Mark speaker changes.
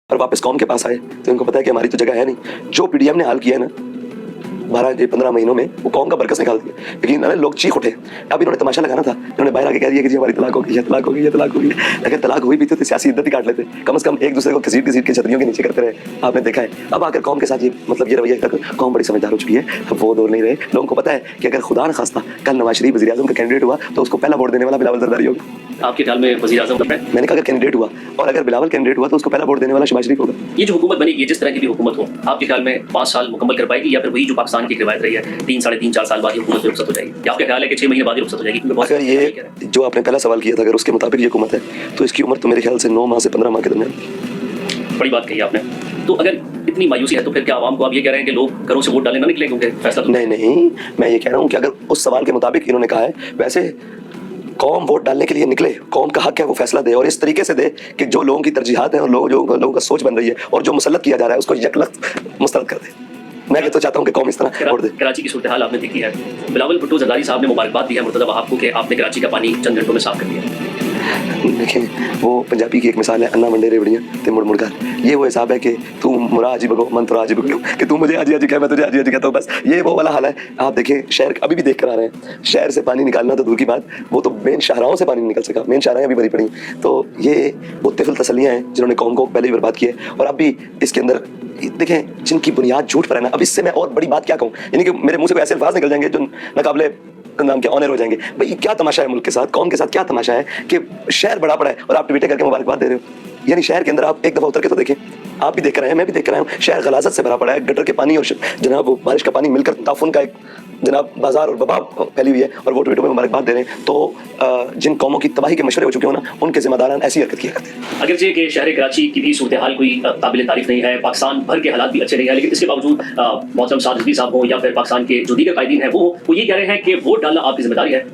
Speaker 1: और वापस कौम के पास आए तो इनको पता है कि हमारी तो जगह है नहीं। जो पीडीएम ने हाल किया है ना 12-15 महीनों में, वो कौम का बरकस निकाल दिया। लेकिन लोग चीख उठे। अब इन्होंने तमाशा लगाना था, इन्होंने बाहर आके कह दिया कि जी हमारी तलाक हो गई है, तलाक हो गई है, तलाक हो गई है। अगर तलाक हुई भी तो सियासी इद्दत ही काट लेते, कम से कम एक दूसरे को घसीट घसीट के छतरियों के नीचे करते रहे। आपने देखा है अब आकर कौम के साथ ये मतलब ये रवैया, कौम बड़ी समझदार हो चुकी है, अब वो दौर नहीं रहे। लोगों को पता है कि अगर खुदा न खास्ता कल नवाज शरीफ वज़ीर आज़म का कैंडिडेट हुआ तो उसको पहला वोट देने वाला बिलावल ज़रदारी होगा।
Speaker 2: आपके ख्याल में वज़ीर आज़म है?
Speaker 1: मैंने कहा अगर कैंडिडेट हुआ और अगर बिलावल कैंडिडेट हुआ तो उसको पहला वोट देने वाला शहबाज शरीफ होगा।
Speaker 2: ये जो हुकूमत बनेगी, जिस तरह की भी हुकूमत हो, आपके ख्याल में 5 साल मुकम्मल कर पाएगी या फिर वही जो पाकिस्तान की रिवायत रही है 3, साढ़े 3, 4 साल बाद हुकूमत रुखसत हो जाएगी? क्या आपका ख्याल है कि 6 महीने बाद ही रुखसत हो जाएगी?
Speaker 1: अगर ये जो आपने पहला सवाल किया था अगर उसके मुताबिक ये हुकूमत है तो इसकी उम्र तो मेरे ख्याल से 9 माह से 15 माह के दरमियान।
Speaker 2: बड़ी बात कही आपने। तो अगर इतनी मायूसी है तो फिर क्या आवाम को आप ये कह रहे हैं कि लोग घरों से वोट डालने ना निकले क्योंकि फैसला तो
Speaker 1: नहीं, मैं ये कह रहा हूँ कि अगर उस सवाल के मुताबिक इन्होंने कहा है, वैसे कौम वोट डालने के लिए निकले, कौम का हक है वो फैसला दे और इस तरीके से दे कि जो लोगों की तरजीहात हैं और लोगों का सोच बन रही है और जो मुसल्लत किया जा रहा है उसको यकलख्त मुस्तरद कर दे। मैं तो चाहता हूँ कि कौम इस तरह वोट दे।
Speaker 2: कराची की सूरत हाल आपने देखी है। बिलावल भुट्टो जरदारी साहब ने मुबारकबाद दी है मुर्तज़ा वहाब को कि आपने कराची का पानी चंद घंटों में साफ कर दिया।
Speaker 1: देखें वो पंजाबी की एक मिसाल है, अन्ना मंडे रेवड़ियाँ ते मुड़ मुड़ कर। ये वो हिसाब है कि तू मुरा आजी बगो मन तुरा आजी बगो, कि तू मुझे आजी आजी कह मैं तुझे आजी आजी कहता हूँ। बस ये वो वाला हाल है। आप देखें शहर अभी भी देख कर आ रहे हैं, शहर से पानी निकालना तो दूर की बात, वो तो मेन शाहराहों से पानी निकल सका, मेन शाहराहें अभी भरी पड़ी। तो ये वो तिफल तसलियाँ हैं जिन्होंने कौम को पहले ही बर्बाद किया है और अब भी इसके अंदर देखें जिनकी बुनियाद झूठ पर है ना। अब इससे मैं और बड़ी बात क्या कहूँ, यानी कि मेरे मुंह से कोई ऐसे अल्फाज निकल जाएंगे जो नाकाबिले नाम के ऑनर हो जाएंगे। भाई क्या तमाशा है मुल्क के साथ, कौम के साथ क्या तमाशा है कि शहर बड़ा पड़ा है और आप ट्वीट करके मुबारकबाद दे रहे हो। यानी शहर के अंदर आप एक दफ़ा उतर के तो देखें, आप भी देख कर आए हैं, मैं भी देख कर आया हूँ, शहर गलाजत से भरा पड़ा है। गटर के पानी और जनाब वो बारिश का पानी मिलकर ताफुन का एक जनाब बाजार और बबा फैली हुई है और वो ट्वीटों में मुबारकबाद दे रहे हैं। तो जिन कौमों की तबाही के मशवरे हो चुके हो ना, उनके जिम्मेदारान ऐसी हरकत किया करते हैं।
Speaker 2: अगरचे कि शहर कराची की भी सूरत हाल कोई काबिल तारीफ नहीं है, पाकिस्तान भर के हालात भी अच्छे नहीं है, लेकिन इसके बावजूद मोहतरम साद रिजवी साहब हो या फिर पाकिस्तान के जो दीगर कायदीन हैं वो ये कह रहे हैं कि वोट डालना आपकी जिम्मेदारी है।